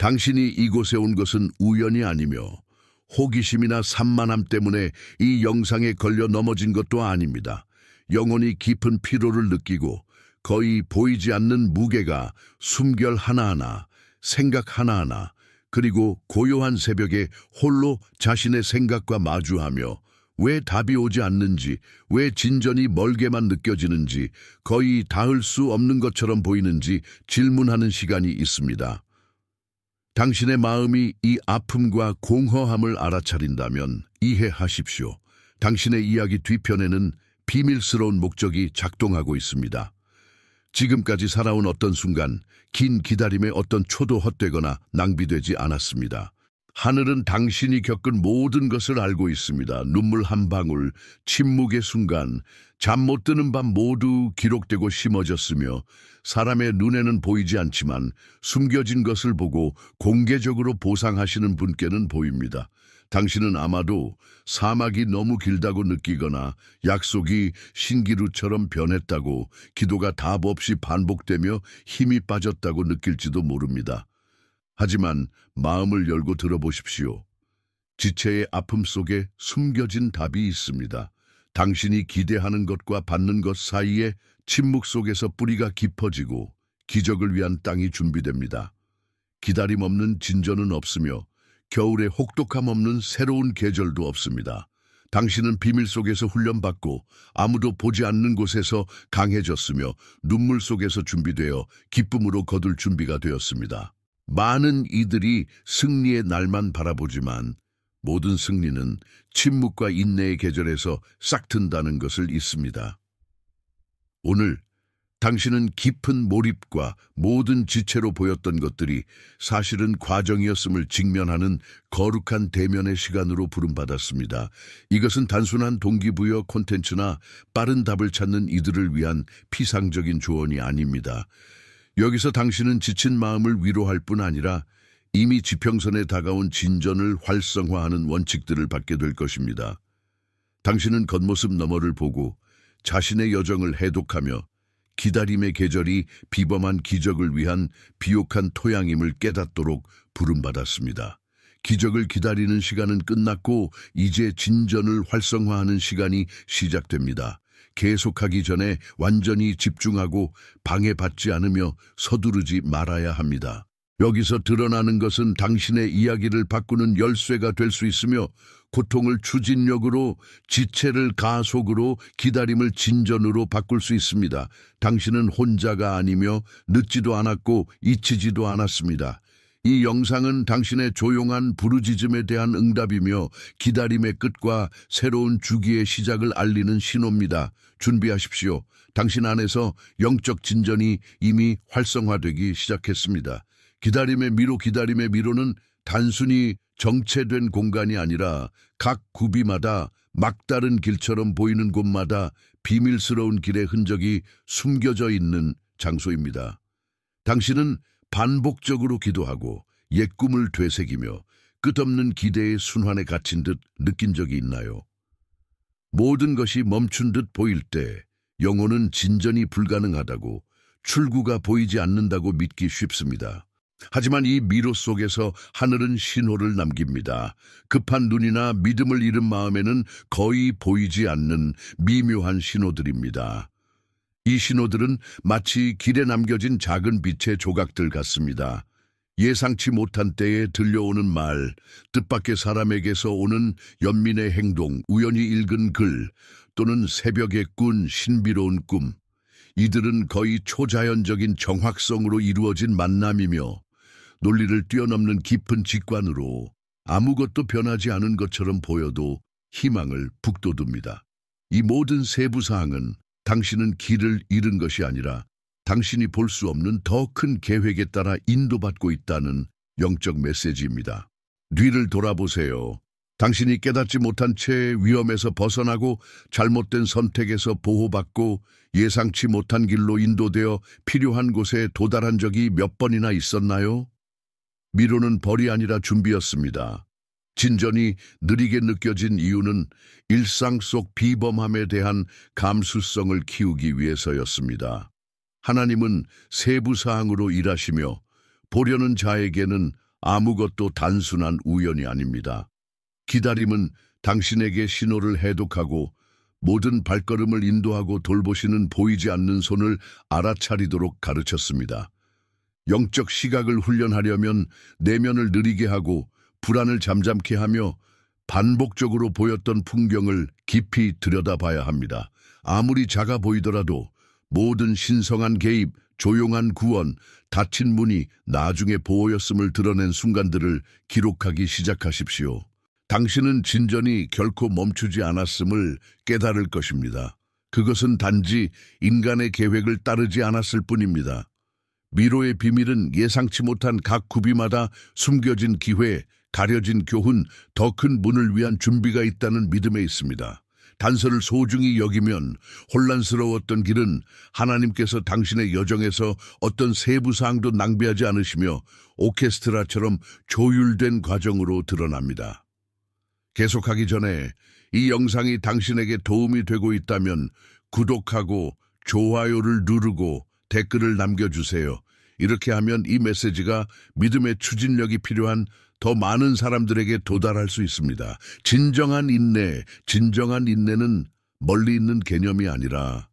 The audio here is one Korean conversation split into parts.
당신이 이곳에 온 것은 우연이 아니며 호기심이나 산만함 때문에 이 영상에 걸려 넘어진 것도 아닙니다. 영혼이 깊은 피로를 느끼고 거의 보이지 않는 무게가 숨결 하나하나, 생각 하나하나, 그리고 고요한 새벽에 홀로 자신의 생각과 마주하며 왜 답이 오지 않는지, 왜 진전이 멀게만 느껴지는지, 거의 닿을 수 없는 것처럼 보이는지 질문하는 시간이 있습니다. 당신의 마음이 이 아픔과 공허함을 알아차린다면 이해하십시오. 당신의 이야기 뒤편에는 비밀스러운 목적이 작동하고 있습니다. 지금까지 살아온 어떤 순간, 긴 기다림의 어떤 초도 헛되거나 낭비되지 않았습니다. 하늘은 당신이 겪은 모든 것을 알고 있습니다. 눈물 한 방울, 침묵의 순간, 잠 못 드는 밤 모두 기록되고 심어졌으며 사람의 눈에는 보이지 않지만 숨겨진 것을 보고 공개적으로 보상하시는 분께는 보입니다. 당신은 아마도 사막이 너무 길다고 느끼거나 약속이 신기루처럼 변했다고, 기도가 답 없이 반복되며 힘이 빠졌다고 느낄지도 모릅니다. 하지만 마음을 열고 들어보십시오. 지체의 아픔 속에 숨겨진 답이 있습니다. 당신이 기대하는 것과 받는 것 사이에 침묵 속에서 뿌리가 깊어지고 기적을 위한 땅이 준비됩니다. 기다림 없는 진전은 없으며 겨울에 혹독함 없는 새로운 계절도 없습니다. 당신은 비밀 속에서 훈련받고 아무도 보지 않는 곳에서 강해졌으며 눈물 속에서 준비되어 기쁨으로 거둘 준비가 되었습니다. 많은 이들이 승리의 날만 바라보지만 모든 승리는 침묵과 인내의 계절에서 싹튼다는 것을 잊습니다. 오늘 당신은 깊은 몰입과 모든 지체로 보였던 것들이 사실은 과정이었음을 직면하는 거룩한 대면의 시간으로 부름받았습니다. 이것은 단순한 동기부여 콘텐츠나 빠른 답을 찾는 이들을 위한 피상적인 조언이 아닙니다. 여기서 당신은 지친 마음을 위로할 뿐 아니라 이미 지평선에 다가온 진전을 활성화하는 원칙들을 받게 될 것입니다. 당신은 겉모습 너머를 보고 자신의 여정을 해독하며 기다림의 계절이 비범한 기적을 위한 비옥한 토양임을 깨닫도록 부름받았습니다. 기적을 기다리는 시간은 끝났고 이제 진전을 활성화하는 시간이 시작됩니다. 계속하기 전에 완전히 집중하고 방해받지 않으며 서두르지 말아야 합니다. 여기서 드러나는 것은 당신의 이야기를 바꾸는 열쇠가 될 수 있으며 고통을 추진력으로, 지체를 가속으로, 기다림을 진전으로 바꿀 수 있습니다. 당신은 혼자가 아니며 늦지도 않았고 잊히지도 않았습니다. 이 영상은 당신의 조용한 부르짖음에 대한 응답이며 기다림의 끝과 새로운 주기의 시작을 알리는 신호입니다. 준비하십시오. 당신 안에서 영적 진전이 이미 활성화되기 시작했습니다. 기다림의 미로는 단순히 정체된 공간이 아니라 각 구비마다 막다른 길처럼 보이는 곳마다 비밀스러운 길의 흔적이 숨겨져 있는 장소입니다. 당신은 반복적으로 기도하고 옛 꿈을 되새기며 끝없는 기대의 순환에 갇힌 듯 느낀 적이 있나요? 모든 것이 멈춘 듯 보일 때 영혼은 진전이 불가능하다고, 출구가 보이지 않는다고 믿기 쉽습니다. 하지만 이 미로 속에서 하늘은 신호를 남깁니다. 급한 눈이나 믿음을 잃은 마음에는 거의 보이지 않는 미묘한 신호들입니다. 이 신호들은 마치 길에 남겨진 작은 빛의 조각들 같습니다. 예상치 못한 때에 들려오는 말, 뜻밖의 사람에게서 오는 연민의 행동, 우연히 읽은 글, 또는 새벽에 꾼 신비로운 꿈. 이들은 거의 초자연적인 정확성으로 이루어진 만남이며 논리를 뛰어넘는 깊은 직관으로 아무것도 변하지 않은 것처럼 보여도 희망을 북돋웁니다. 이 모든 세부사항은 당신은 길을 잃은 것이 아니라 당신이 볼 수 없는 더 큰 계획에 따라 인도받고 있다는 영적 메시지입니다. 뒤를 돌아보세요. 당신이 깨닫지 못한 채 위험에서 벗어나고 잘못된 선택에서 보호받고 예상치 못한 길로 인도되어 필요한 곳에 도달한 적이 몇 번이나 있었나요? 미로는 벌이 아니라 준비였습니다. 진전이 느리게 느껴진 이유는 일상 속 비범함에 대한 감수성을 키우기 위해서였습니다. 하나님은 세부사항으로 일하시며 보려는 자에게는 아무것도 단순한 우연이 아닙니다. 기다림은 당신에게 신호를 해독하고 모든 발걸음을 인도하고 돌보시는 보이지 않는 손을 알아차리도록 가르쳤습니다. 영적 시각을 훈련하려면 내면을 느리게 하고 불안을 잠잠케 하며 반복적으로 보였던 풍경을 깊이 들여다봐야 합니다. 아무리 작아 보이더라도 모든 신성한 개입, 조용한 구원, 닫힌 문이 나중에 보호였음을 드러낸 순간들을 기록하기 시작하십시오. 당신은 진전이 결코 멈추지 않았음을 깨달을 것입니다. 그것은 단지 인간의 계획을 따르지 않았을 뿐입니다. 미로의 비밀은 예상치 못한 각 구비마다 숨겨진 기회, 가려진 교훈, 더 큰 문을 위한 준비가 있다는 믿음에 있습니다. 단서를 소중히 여기면 혼란스러웠던 길은 하나님께서 당신의 여정에서 어떤 세부사항도 낭비하지 않으시며 오케스트라처럼 조율된 과정으로 드러납니다. 계속하기 전에 이 영상이 당신에게 도움이 되고 있다면 구독하고 좋아요를 누르고 댓글을 남겨주세요. 이렇게 하면 이 메시지가 믿음의 추진력이 필요한 더 많은 사람들에게 도달할 수 있습니다. 진정한 인내는 멀리 있는 개념이 아니라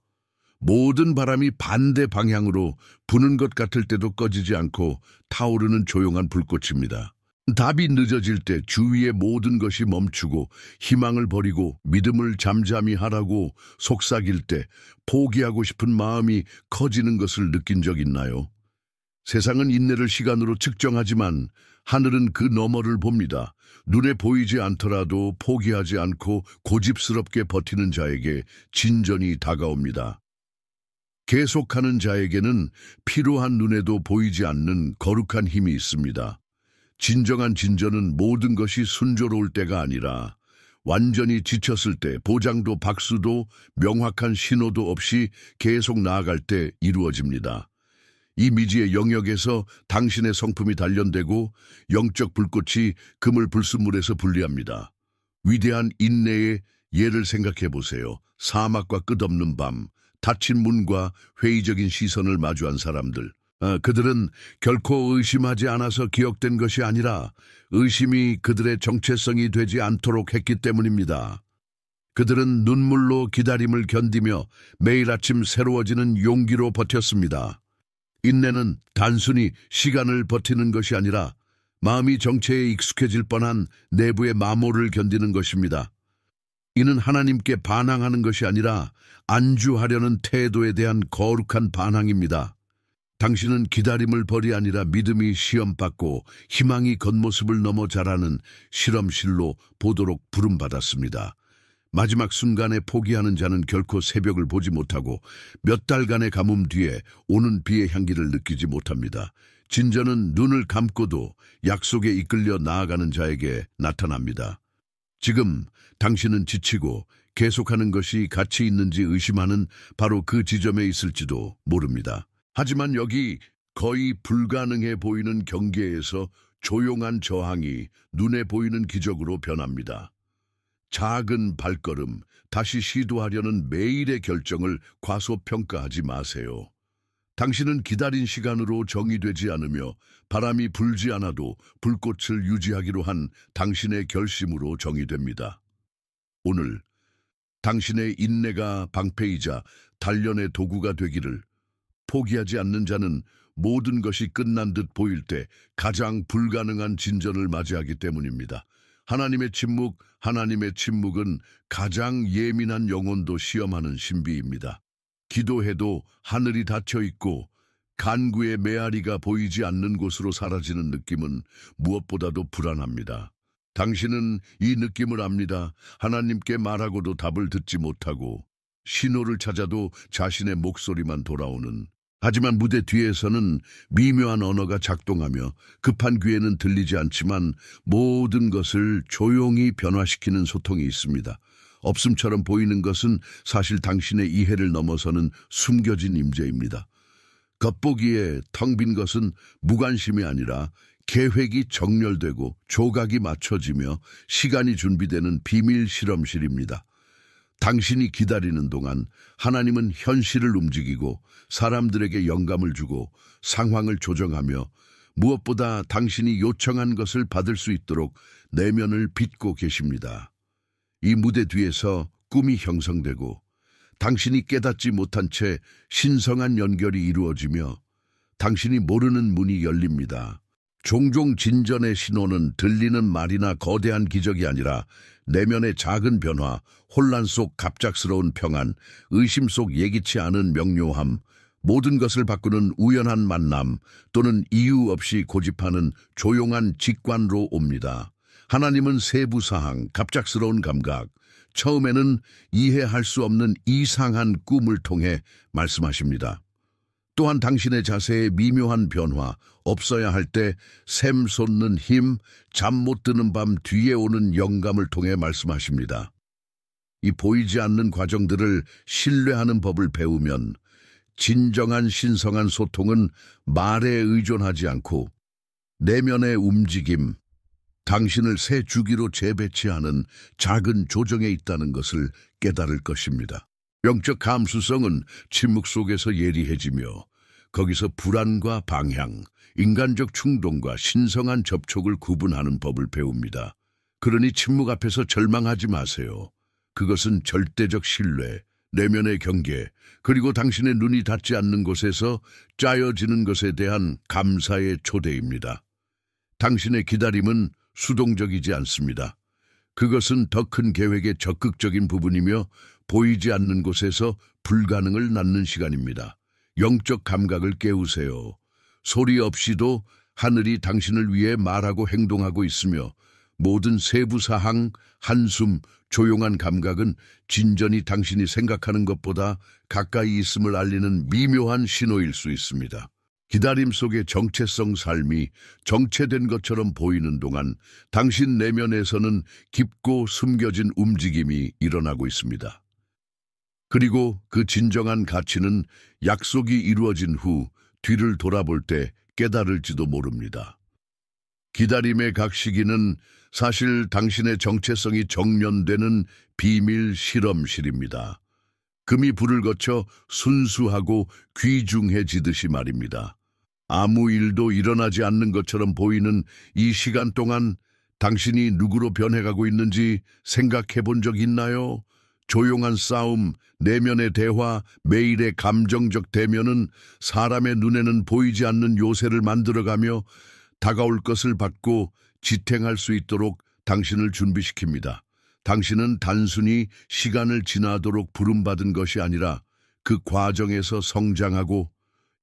모든 바람이 반대 방향으로 부는 것 같을 때도 꺼지지 않고 타오르는 조용한 불꽃입니다. 답이 늦어질 때 주위의 모든 것이 멈추고 희망을 버리고 믿음을 잠잠히 하라고 속삭일 때 포기하고 싶은 마음이 커지는 것을 느낀 적 있나요? 세상은 인내를 시간으로 측정하지만 하늘은 그 너머를 봅니다. 눈에 보이지 않더라도 포기하지 않고 고집스럽게 버티는 자에게 진전이 다가옵니다. 계속하는 자에게는 필요한 눈에도 보이지 않는 거룩한 힘이 있습니다. 진정한 진전은 모든 것이 순조로울 때가 아니라 완전히 지쳤을 때, 보장도 박수도 명확한 신호도 없이 계속 나아갈 때 이루어집니다. 이 미지의 영역에서 당신의 성품이 단련되고 영적 불꽃이 그물 불순물에서 분리합니다. 위대한 인내의 예를 생각해 보세요. 사막과 끝없는 밤, 닫힌 문과 회의적인 시선을 마주한 사람들. 그들은 결코 의심하지 않아서 기억된 것이 아니라 의심이 그들의 정체성이 되지 않도록 했기 때문입니다. 그들은 눈물로 기다림을 견디며 매일 아침 새로워지는 용기로 버텼습니다. 인내는 단순히 시간을 버티는 것이 아니라 마음이 정체에 익숙해질 뻔한 내부의 마모를 견디는 것입니다. 이는 하나님께 반항하는 것이 아니라 안주하려는 태도에 대한 거룩한 반항입니다. 당신은 기다림을 벌이 아니라 믿음이 시험받고 희망이 겉모습을 넘어 자라는 실험실로 보도록 부름받았습니다. 마지막 순간에 포기하는 자는 결코 새벽을 보지 못하고 몇 달간의 가뭄 뒤에 오는 비의 향기를 느끼지 못합니다. 진전은 눈을 감고도 약속에 이끌려 나아가는 자에게 나타납니다. 지금 당신은 지치고 계속하는 것이 가치 있는지 의심하는 바로 그 지점에 있을지도 모릅니다. 하지만 여기 거의 불가능해 보이는 경계에서 조용한 저항이 눈에 보이는 기적으로 변합니다. 작은 발걸음, 다시 시도하려는 매일의 결정을 과소평가하지 마세요. 당신은 기다린 시간으로 정의되지 않으며 바람이 불지 않아도 불꽃을 유지하기로 한 당신의 결심으로 정의됩니다. 오늘 당신의 인내가 방패이자 단련의 도구가 되기를. 포기하지 않는 자는 모든 것이 끝난 듯 보일 때 가장 불가능한 진전을 맞이하기 때문입니다. 하나님의 침묵은 가장 예민한 영혼도 시험하는 신비입니다. 기도해도 하늘이 닫혀 있고 간구의 메아리가 보이지 않는 곳으로 사라지는 느낌은 무엇보다도 불안합니다. 당신은 이 느낌을 압니다. 하나님께 말하고도 답을 듣지 못하고 신호를 찾아도 자신의 목소리만 돌아오는. 하지만 무대 뒤에서는 미묘한 언어가 작동하며 급한 귀에는 들리지 않지만 모든 것을 조용히 변화시키는 소통이 있습니다. 없음처럼 보이는 것은 사실 당신의 이해를 넘어서는 숨겨진 임재입니다. 겉보기에 텅 빈 것은 무관심이 아니라 계획이 정렬되고 조각이 맞춰지며 시간이 준비되는 비밀 실험실입니다. 당신이 기다리는 동안 하나님은 현실을 움직이고 사람들에게 영감을 주고 상황을 조정하며 무엇보다 당신이 요청한 것을 받을 수 있도록 내면을 빚고 계십니다. 이 무대 뒤에서 꿈이 형성되고 당신이 깨닫지 못한 채 신성한 연결이 이루어지며 당신이 모르는 문이 열립니다. 종종 진전의 신호는 들리는 말이나 거대한 기적이 아니라 내면의 작은 변화, 혼란 속 갑작스러운 평안, 의심 속 예기치 않은 명료함, 모든 것을 바꾸는 우연한 만남 또는 이유 없이 고집하는 조용한 직관으로 옵니다. 하나님은 세부사항, 갑작스러운 감각, 처음에는 이해할 수 없는 이상한 꿈을 통해 말씀하십니다. 또한 당신의 자세의 미묘한 변화, 없어야 할 때 샘 솟는 힘, 잠 못 드는 밤 뒤에 오는 영감을 통해 말씀하십니다. 이 보이지 않는 과정들을 신뢰하는 법을 배우면 진정한 신성한 소통은 말에 의존하지 않고 내면의 움직임, 당신을 새 주기로 재배치하는 작은 조정에 있다는 것을 깨달을 것입니다. 영적 감수성은 침묵 속에서 예리해지며 거기서 불안과 방향, 인간적 충동과 신성한 접촉을 구분하는 법을 배웁니다. 그러니 침묵 앞에서 절망하지 마세요. 그것은 절대적 신뢰, 내면의 경계, 그리고 당신의 눈이 닿지 않는 곳에서 짜여지는 것에 대한 감사의 초대입니다. 당신의 기다림은 수동적이지 않습니다. 그것은 더 큰 계획의 적극적인 부분이며 보이지 않는 곳에서 불가능을 낳는 시간입니다. 영적 감각을 깨우세요. 소리 없이도 하늘이 당신을 위해 말하고 행동하고 있으며 모든 세부사항, 한숨, 조용한 감각은 진전이 당신이 생각하는 것보다 가까이 있음을 알리는 미묘한 신호일 수 있습니다. 기다림 속의 정체성 삶이 정체된 것처럼 보이는 동안 당신 내면에서는 깊고 숨겨진 움직임이 일어나고 있습니다. 그리고 그 진정한 가치는 약속이 이루어진 후 뒤를 돌아볼 때 깨달을지도 모릅니다. 기다림의 각 시기는 사실 당신의 정체성이 정련되는 비밀 실험실입니다. 금이 불을 거쳐 순수하고 귀중해지듯이 말입니다. 아무 일도 일어나지 않는 것처럼 보이는 이 시간 동안 당신이 누구로 변해가고 있는지 생각해 본 적 있나요? 조용한 싸움, 내면의 대화, 매일의 감정적 대면은 사람의 눈에는 보이지 않는 요새를 만들어가며 다가올 것을 받고 지탱할 수 있도록 당신을 준비시킵니다. 당신은 단순히 시간을 지나도록 부름받은 것이 아니라 그 과정에서 성장하고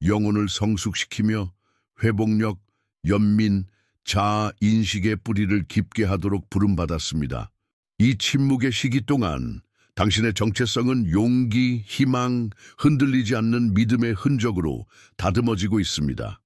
영혼을 성숙시키며 회복력, 연민, 자아 인식의 뿌리를 깊게 하도록 부름받았습니다. 이 침묵의 시기 동안 당신의 정체성은 용기, 희망, 흔들리지 않는 믿음의 흔적으로 다듬어지고 있습니다.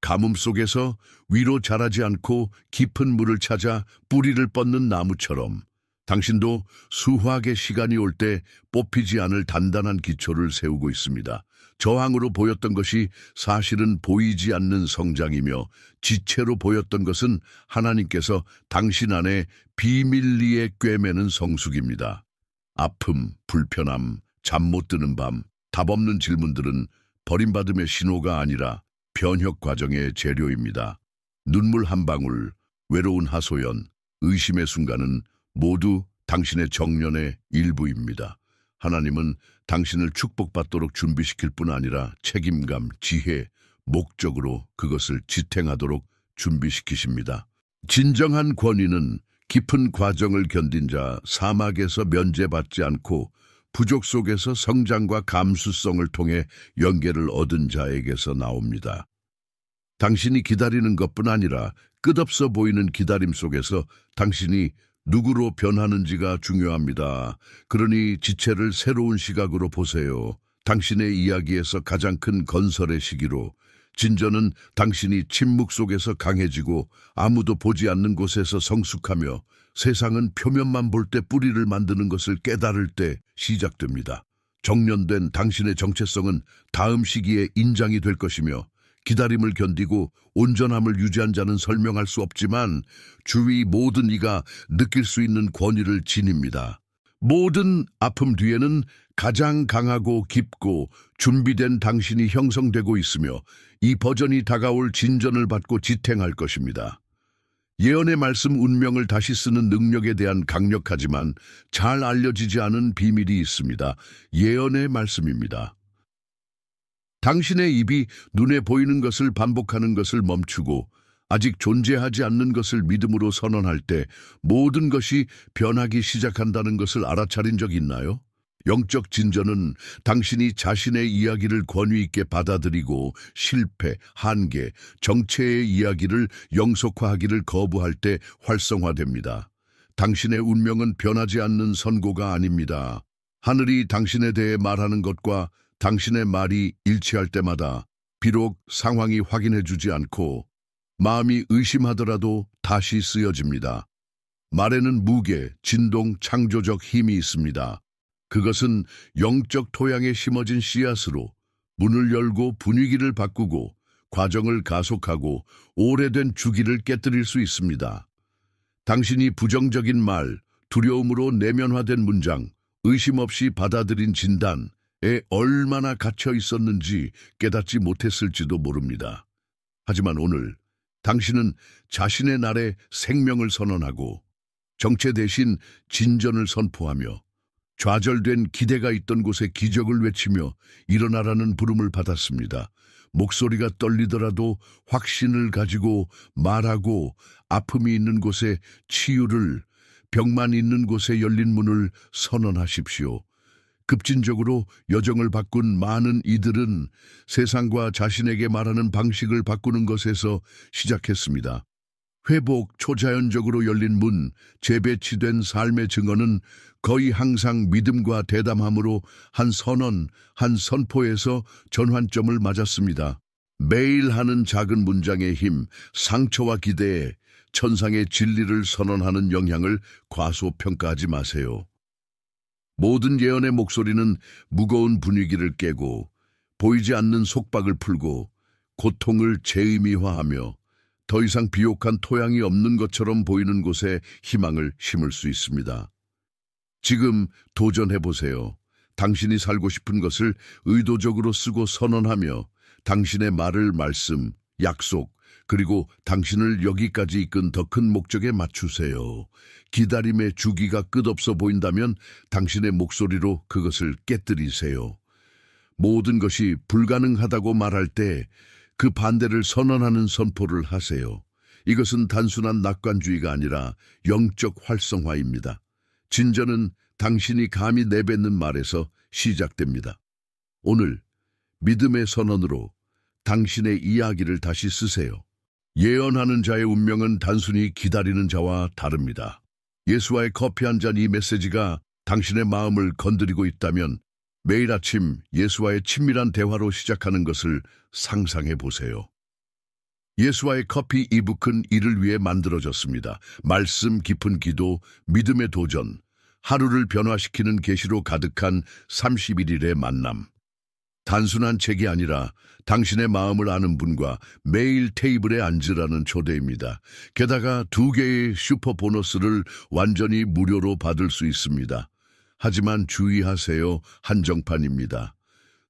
가뭄 속에서 위로 자라지 않고 깊은 물을 찾아 뿌리를 뻗는 나무처럼 당신도 수확의 시간이 올 때 뽑히지 않을 단단한 기초를 세우고 있습니다. 저항으로 보였던 것이 사실은 보이지 않는 성장이며 지체로 보였던 것은 하나님께서 당신 안에 비밀리에 꿰매는 성숙입니다. 아픔, 불편함, 잠 못 드는 밤, 답 없는 질문들은 버림받음의 신호가 아니라 변혁 과정의 재료입니다. 눈물 한 방울, 외로운 하소연, 의심의 순간은 모두 당신의 정련의 일부입니다. 하나님은 당신을 축복받도록 준비시킬 뿐 아니라 책임감, 지혜, 목적으로 그것을 지탱하도록 준비시키십니다. 진정한 권위는 깊은 과정을 견딘 자, 사막에서 면제받지 않고 부족 속에서 성장과 감수성을 통해 연계를 얻은 자에게서 나옵니다. 당신이 기다리는 것뿐 아니라 끝없어 보이는 기다림 속에서 당신이 누구로 변하는지가 중요합니다. 그러니 지체를 새로운 시각으로 보세요. 당신의 이야기에서 가장 큰 건설의 시기로 진전은 당신이 침묵 속에서 강해지고 아무도 보지 않는 곳에서 성숙하며 세상은 표면만 볼 때 뿌리를 만드는 것을 깨달을 때 시작됩니다. 정련된 당신의 정체성은 다음 시기에 인장이 될 것이며 기다림을 견디고 온전함을 유지한 자는 설명할 수 없지만 주위 모든 이가 느낄 수 있는 권위를 지닙니다. 모든 아픔 뒤에는 가장 강하고 깊고 준비된 당신이 형성되고 있으며 이 버전이 다가올 진전을 받고 지탱할 것입니다. 예언의 말씀 운명을 다시 쓰는 능력에 대한 강력하지만 잘 알려지지 않은 비밀이 있습니다. 예언의 말씀입니다. 당신의 입이 눈에 보이는 것을 반복하는 것을 멈추고 아직 존재하지 않는 것을 믿음으로 선언할 때 모든 것이 변하기 시작한다는 것을 알아차린 적 있나요? 영적 진전은 당신이 자신의 이야기를 권위 있게 받아들이고 실패, 한계, 정체의 이야기를 영속화하기를 거부할 때 활성화됩니다. 당신의 운명은 변하지 않는 선고가 아닙니다. 하늘이 당신에 대해 말하는 것과 당신의 말이 일치할 때마다 비록 상황이 확인해주지 않고 마음이 의심하더라도 다시 쓰여집니다. 말에는 무게, 진동, 창조적 힘이 있습니다. 그것은 영적 토양에 심어진 씨앗으로 문을 열고 분위기를 바꾸고 과정을 가속하고 오래된 주기를 깨뜨릴 수 있습니다. 당신이 부정적인 말, 두려움으로 내면화된 문장, 의심 없이 받아들인 진단에 얼마나 갇혀 있었는지 깨닫지 못했을지도 모릅니다. 하지만 오늘 당신은 자신의 날에 생명을 선언하고 정체 대신 진전을 선포하며 좌절된 기대가 있던 곳에 기적을 외치며 일어나라는 부름을 받았습니다. 목소리가 떨리더라도 확신을 가지고 말하고 아픔이 있는 곳에 치유를, 병만 있는 곳에 열린 문을 선언하십시오. 급진적으로 여정을 바꾼 많은 이들은 세상과 자신에게 말하는 방식을 바꾸는 것에서 시작했습니다. 회복, 초자연적으로 열린 문, 재배치된 삶의 증언은 거의 항상 믿음과 대담함으로 한 선언, 한 선포에서 전환점을 맞았습니다. 매일 하는 작은 문장의 힘, 상처와 기대에 천상의 진리를 선언하는 영향을 과소평가하지 마세요. 모든 예언의 목소리는 무거운 분위기를 깨고 보이지 않는 속박을 풀고 고통을 재의미화하며 더 이상 비옥한 토양이 없는 것처럼 보이는 곳에 희망을 심을 수 있습니다. 지금 도전해보세요. 당신이 살고 싶은 것을 의도적으로 쓰고 선언하며 당신의 말을 말씀, 약속, 그리고 당신을 여기까지 이끈 더 큰 목적에 맞추세요. 기다림의 주기가 끝없어 보인다면 당신의 목소리로 그것을 깨뜨리세요. 모든 것이 불가능하다고 말할 때 그 반대를 선언하는 선포를 하세요. 이것은 단순한 낙관주의가 아니라 영적 활성화입니다. 진전은 당신이 감히 내뱉는 말에서 시작됩니다. 오늘 믿음의 선언으로 당신의 이야기를 다시 쓰세요. 예언하는 자의 운명은 단순히 기다리는 자와 다릅니다. 예수와의 커피 한 잔 이 메시지가 당신의 마음을 건드리고 있다면 매일 아침 예수와의 친밀한 대화로 시작하는 것을 상상해 보세요. 예수와의 커피 이북은 이를 위해 만들어졌습니다. 말씀 깊은 기도, 믿음의 도전, 하루를 변화시키는 계시로 가득한 31일의 만남. 단순한 책이 아니라 당신의 마음을 아는 분과 매일 테이블에 앉으라는 초대입니다. 게다가 2개의 슈퍼 보너스를 완전히 무료로 받을 수 있습니다. 하지만 주의하세요. 한정판입니다.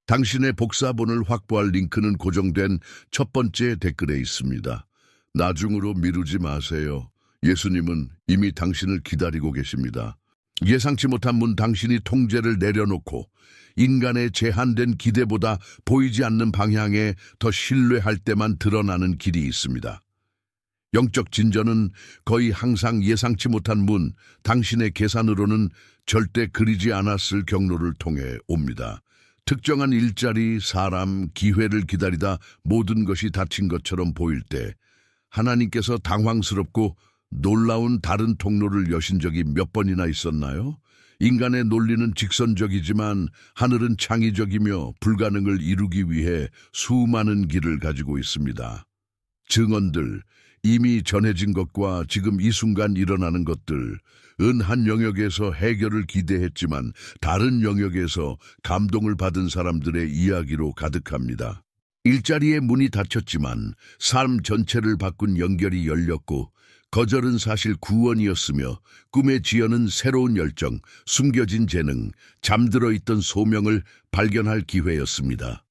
당신의 복사본을 확보할 링크는 고정된 첫 번째 댓글에 있습니다. 나중으로 미루지 마세요. 예수님은 이미 당신을 기다리고 계십니다. 예상치 못한 문 당신이 통제를 내려놓고 인간의 제한된 기대보다 보이지 않는 방향에 더 신뢰할 때만 드러나는 길이 있습니다. 영적 진전은 거의 항상 예상치 못한 문, 당신의 계산으로는 절대 그리지 않았을 경로를 통해 옵니다. 특정한 일자리, 사람, 기회를 기다리다 모든 것이 닫힌 것처럼 보일 때 하나님께서 당황스럽고 놀라운 다른 통로를 여신 적이 몇 번이나 있었나요? 인간의 논리는 직선적이지만 하늘은 창의적이며 불가능을 이루기 위해 수많은 길을 가지고 있습니다. 증언들, 이미 전해진 것과 지금 이 순간 일어나는 것들, 한 영역에서 해결을 기대했지만 다른 영역에서 감동을 받은 사람들의 이야기로 가득합니다. 일자리의 문이 닫혔지만 삶 전체를 바꾼 연결이 열렸고 거절은 사실 구원이었으며 꿈에 지어는 새로운 열정, 숨겨진 재능, 잠들어 있던 소명을 발견할 기회였습니다.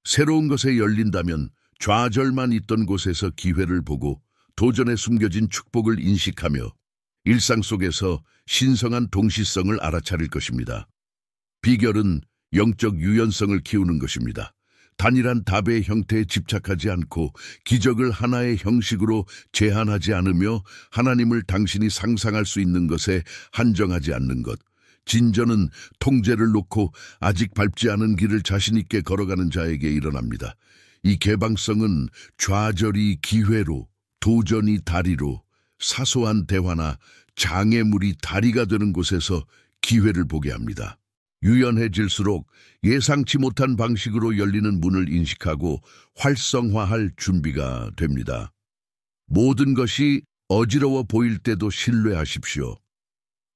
새로운 것에 열린다면 좌절만 있던 곳에서 기회를 보고 도전에 숨겨진 축복을 인식하며 일상 속에서 신성한 동시성을 알아차릴 것입니다. 비결은 영적 유연성을 키우는 것입니다. 단일한 답의 형태에 집착하지 않고 기적을 하나의 형식으로 제한하지 않으며 하나님을 당신이 상상할 수 있는 것에 한정하지 않는 것. 진전은 통제를 놓고 아직 밟지 않은 길을 자신 있게 걸어가는 자에게 일어납니다. 이 개방성은 좌절이 기회로, 도전이 다리로, 사소한 대화나 장애물이 다리가 되는 곳에서 기회를 보게 합니다. 유연해질수록 예상치 못한 방식으로 열리는 문을 인식하고 활성화할 준비가 됩니다. 모든 것이 어지러워 보일 때도 신뢰하십시오.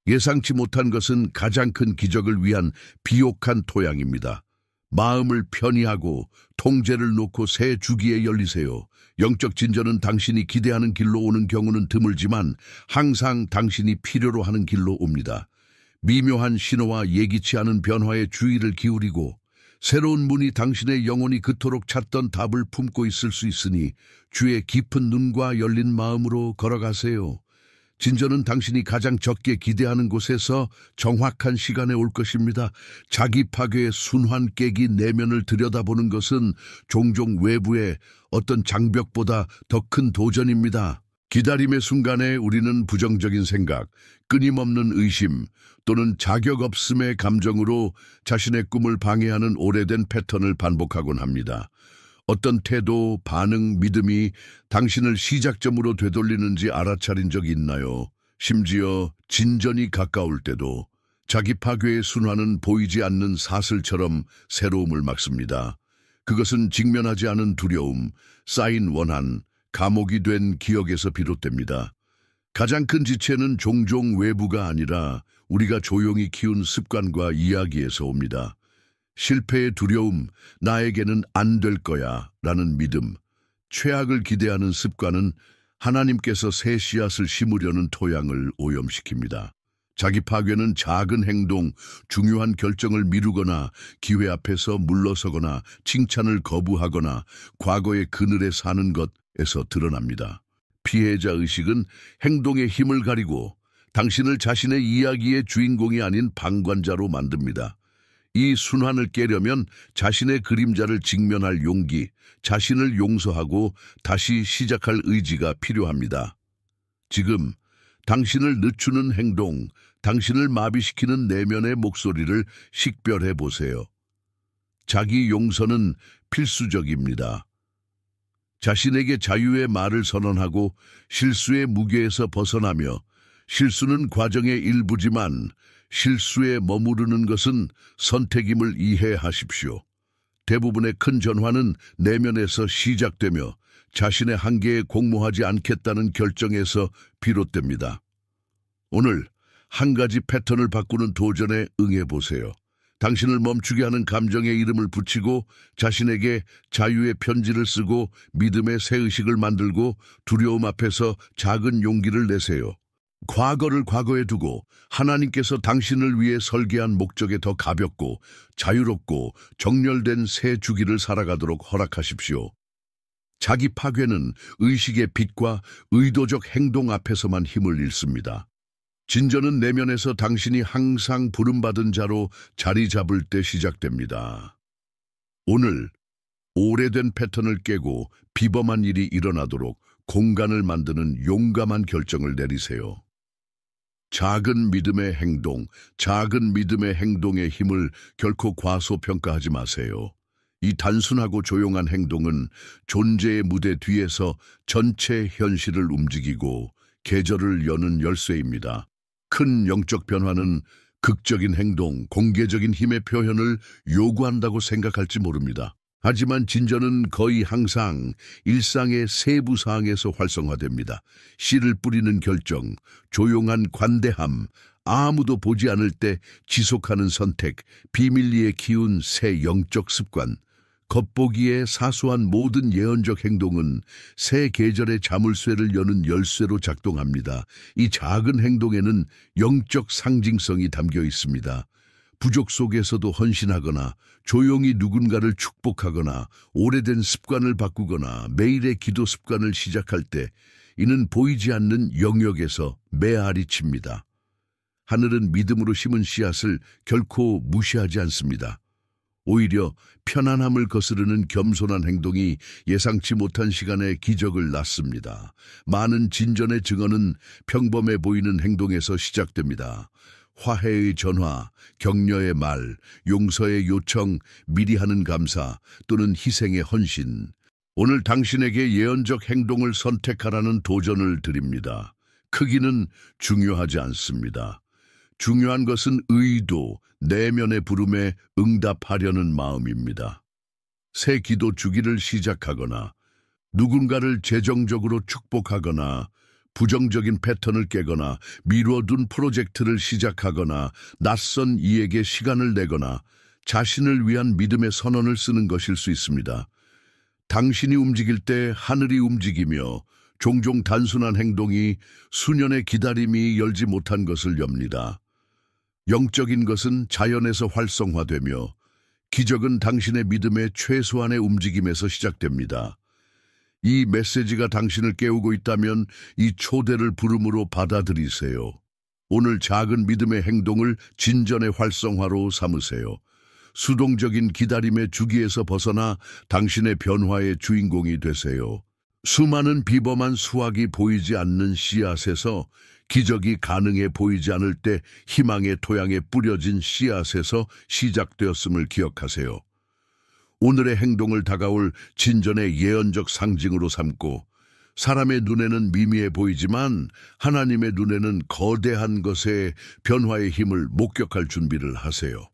예상치 못한 것은 가장 큰 기적을 위한 비옥한 토양입니다. 마음을 편히 하고 통제를 놓고 새 주기에 열리세요. 영적 진전은 당신이 기대하는 길로 오는 경우는 드물지만 항상 당신이 필요로 하는 길로 옵니다. 미묘한 신호와 예기치 않은 변화에 주의를 기울이고 새로운 문이 당신의 영혼이 그토록 찾던 답을 품고 있을 수 있으니 주의 깊은 눈과 열린 마음으로 걸어가세요. 진전은 당신이 가장 적게 기대하는 곳에서 정확한 시간에 올 것입니다. 자기 파괴의 순환 깨기 내면을 들여다보는 것은 종종 외부의 어떤 장벽보다 더 큰 도전입니다. 기다림의 순간에 우리는 부정적인 생각, 끊임없는 의심 또는 자격 없음의 감정으로 자신의 꿈을 방해하는 오래된 패턴을 반복하곤 합니다. 어떤 태도, 반응, 믿음이 당신을 시작점으로 되돌리는지 알아차린 적이 있나요? 심지어 진전이 가까울 때도 자기 파괴의 순환은 보이지 않는 사슬처럼 새로움을 막습니다. 그것은 직면하지 않은 두려움, 쌓인 원한, 감옥이 된 기억에서 비롯됩니다. 가장 큰 지체는 종종 외부가 아니라 우리가 조용히 키운 습관과 이야기에서 옵니다. 실패의 두려움, 나에게는 안 될 거야 라는 믿음, 최악을 기대하는 습관은 하나님께서 새 씨앗을 심으려는 토양을 오염시킵니다. 자기 파괴는 작은 행동, 중요한 결정을 미루거나 기회 앞에서 물러서거나 칭찬을 거부하거나 과거의 그늘에 사는 것에서 드러납니다. 피해자 의식은 행동의 힘을 가리고 당신을 자신의 이야기의 주인공이 아닌 방관자로 만듭니다. 이 순환을 깨려면 자신의 그림자를 직면할 용기, 자신을 용서하고 다시 시작할 의지가 필요합니다. 지금 당신을 늦추는 행동, 당신을 마비시키는 내면의 목소리를 식별해 보세요. 자기 용서는 필수적입니다. 자신에게 자유의 말을 선언하고 실수의 무게에서 벗어나며 실수는 과정의 일부지만 실수에 머무르는 것은 선택임을 이해하십시오. 대부분의 큰 전환은 내면에서 시작되며 자신의 한계에 공모하지 않겠다는 결정에서 비롯됩니다. 오늘 한 가지 패턴을 바꾸는 도전에 응해보세요. 당신을 멈추게 하는 감정의 이름을 붙이고 자신에게 자유의 편지를 쓰고 믿음의 새 의식을 만들고 두려움 앞에서 작은 용기를 내세요. 과거를 과거에 두고 하나님께서 당신을 위해 설계한 목적에 더 가볍고 자유롭고 정렬된 새 주기를 살아가도록 허락하십시오. 자기 파괴는 의식의 빛과 의도적 행동 앞에서만 힘을 잃습니다. 진전은 내면에서 당신이 항상 부름받은 자로 자리 잡을 때 시작됩니다. 오늘 오래된 패턴을 깨고 비범한 일이 일어나도록 공간을 만드는 용감한 결정을 내리세요. 작은 믿음의 행동, 작은 믿음의 행동의 힘을 결코 과소평가하지 마세요. 이 단순하고 조용한 행동은 존재의 무대 뒤에서 전체 현실을 움직이고 계절을 여는 열쇠입니다. 큰 영적 변화는 극적인 행동, 공개적인 힘의 표현을 요구한다고 생각할지 모릅니다. 하지만 진전은 거의 항상 일상의 세부 사항에서 활성화됩니다. 씨를 뿌리는 결정, 조용한 관대함, 아무도 보지 않을 때 지속하는 선택, 비밀리에 키운 새 영적 습관. 겉보기에 사소한 모든 예언적 행동은 새 계절의 자물쇠를 여는 열쇠로 작동합니다. 이 작은 행동에는 영적 상징성이 담겨 있습니다. 부족 속에서도 헌신하거나 조용히 누군가를 축복하거나 오래된 습관을 바꾸거나 매일의 기도 습관을 시작할 때 이는 보이지 않는 영역에서 메아리칩니다. 하늘은 믿음으로 심은 씨앗을 결코 무시하지 않습니다. 오히려 편안함을 거스르는 겸손한 행동이 예상치 못한 시간에 기적을 낳습니다. 많은 진전의 증언은 평범해 보이는 행동에서 시작됩니다. 화해의 전화, 격려의 말, 용서의 요청, 미리 하는 감사 또는 희생의 헌신. 오늘 당신에게 예언적 행동을 선택하라는 도전을 드립니다. 크기는 중요하지 않습니다. 중요한 것은 의도, 내면의 부름에 응답하려는 마음입니다. 새 기도 주기를 시작하거나 누군가를 재정적으로 축복하거나 부정적인 패턴을 깨거나 미뤄둔 프로젝트를 시작하거나 낯선 이에게 시간을 내거나 자신을 위한 믿음의 선언을 쓰는 것일 수 있습니다. 당신이 움직일 때 하늘이 움직이며 종종 단순한 행동이 수년의 기다림이 열지 못한 것을 엽니다. 영적인 것은 자연에서 활성화되며 기적은 당신의 믿음의 최소한의 움직임에서 시작됩니다. 이 메시지가 당신을 깨우고 있다면 이 초대를 부름으로 받아들이세요. 오늘 작은 믿음의 행동을 진전의 활성화로 삼으세요. 수동적인 기다림의 주기에서 벗어나 당신의 변화의 주인공이 되세요. 수많은 비범한 수확이 보이지 않는 씨앗에서 기적이 가능해 보이지 않을 때 희망의 토양에 뿌려진 씨앗에서 시작되었음을 기억하세요. 오늘의 행동을 다가올 진전의 예언적 상징으로 삼고 사람의 눈에는 미미해 보이지만 하나님의 눈에는 거대한 것의 변화의 힘을 목격할 준비를 하세요.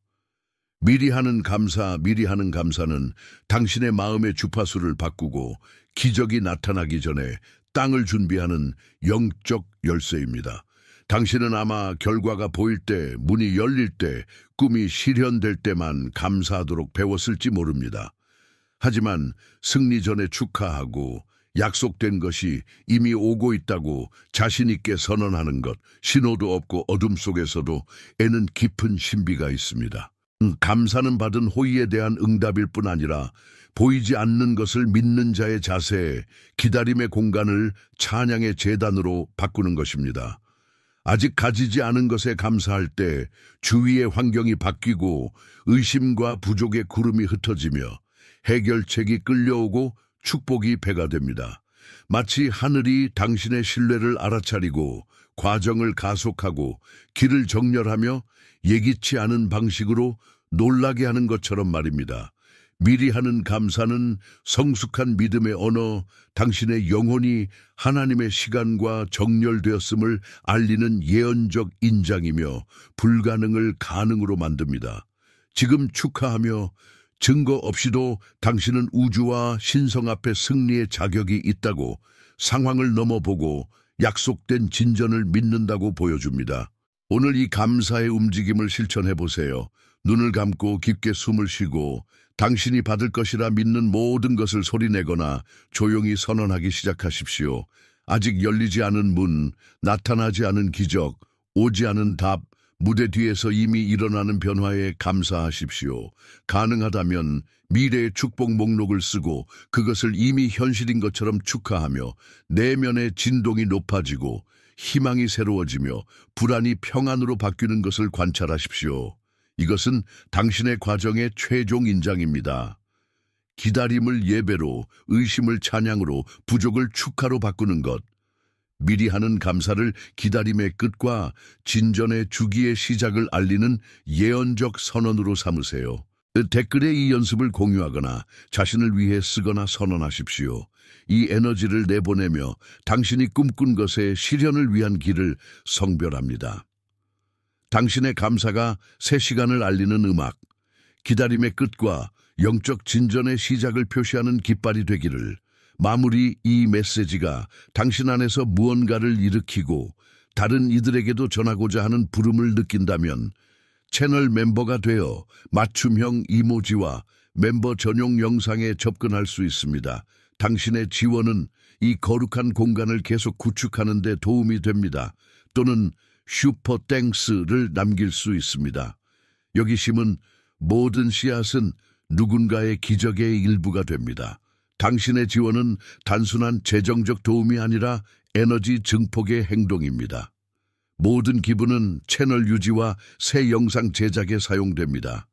미리 하는 감사는 당신의 마음의 주파수를 바꾸고 기적이 나타나기 전에 땅을 준비하는 영적 열쇠입니다. 당신은 아마 결과가 보일 때, 문이 열릴 때, 꿈이 실현될 때만 감사하도록 배웠을지 모릅니다. 하지만 승리 전에 축하하고 약속된 것이 이미 오고 있다고 자신 있게 선언하는 것, 신호도 없고 어둠 속에서도 애는 깊은 신비가 있습니다. 감사는 받은 호의에 대한 응답일 뿐 아니라 보이지 않는 것을 믿는 자의 자세, 기다림의 공간을 찬양의 제단으로 바꾸는 것입니다. 아직 가지지 않은 것에 감사할 때 주위의 환경이 바뀌고 의심과 부족의 구름이 흩어지며 해결책이 끌려오고 축복이 배가 됩니다. 마치 하늘이 당신의 신뢰를 알아차리고 과정을 가속하고 길을 정렬하며 예기치 않은 방식으로 놀라게 하는 것처럼 말입니다. 미리 하는 감사는 성숙한 믿음의 언어, 당신의 영혼이 하나님의 시간과 정렬되었음을 알리는 예언적 인장이며 불가능을 가능으로 만듭니다. 지금 축하하며 증거 없이도 당신은 우주와 신성 앞에 승리의 자격이 있다고 상황을 넘어보고 약속된 진전을 믿는다고 보여줍니다. 오늘 이 감사의 움직임을 실천해 보세요. 눈을 감고 깊게 숨을 쉬고 당신이 받을 것이라 믿는 모든 것을 소리내거나 조용히 선언하기 시작하십시오. 아직 열리지 않은 문, 나타나지 않은 기적, 오지 않은 답, 무대 뒤에서 이미 일어나는 변화에 감사하십시오. 가능하다면 미래의 축복 목록을 쓰고 그것을 이미 현실인 것처럼 축하하며 내면의 진동이 높아지고 희망이 새로워지며 불안이 평안으로 바뀌는 것을 관찰하십시오. 이것은 당신의 과정의 최종 인장입니다. 기다림을 예배로, 의심을 찬양으로, 부족을 축하로 바꾸는 것. 미리 하는 감사를 기다림의 끝과 진전의 주기의 시작을 알리는 예언적 선언으로 삼으세요. 댓글에 이 연습을 공유하거나 자신을 위해 쓰거나 선언하십시오. 이 에너지를 내보내며 당신이 꿈꾼 것의 실현을 위한 길을 성별합니다. 당신의 감사가 새 시간을 알리는 음악, 기다림의 끝과 영적 진전의 시작을 표시하는 깃발이 되기를. 마무리 이 메시지가 당신 안에서 무언가를 일으키고 다른 이들에게도 전하고자 하는 부름을 느낀다면 채널 멤버가 되어 맞춤형 이모지와 멤버 전용 영상에 접근할 수 있습니다. 당신의 지원은 이 거룩한 공간을 계속 구축하는 데 도움이 됩니다. 또는 슈퍼 땡스를 남길 수 있습니다. 여기 심은 모든 씨앗은 누군가의 기적의 일부가 됩니다. 당신의 지원은 단순한 재정적 도움이 아니라 에너지 증폭의 행동입니다. 모든 기부는 채널 유지와 새 영상 제작에 사용됩니다.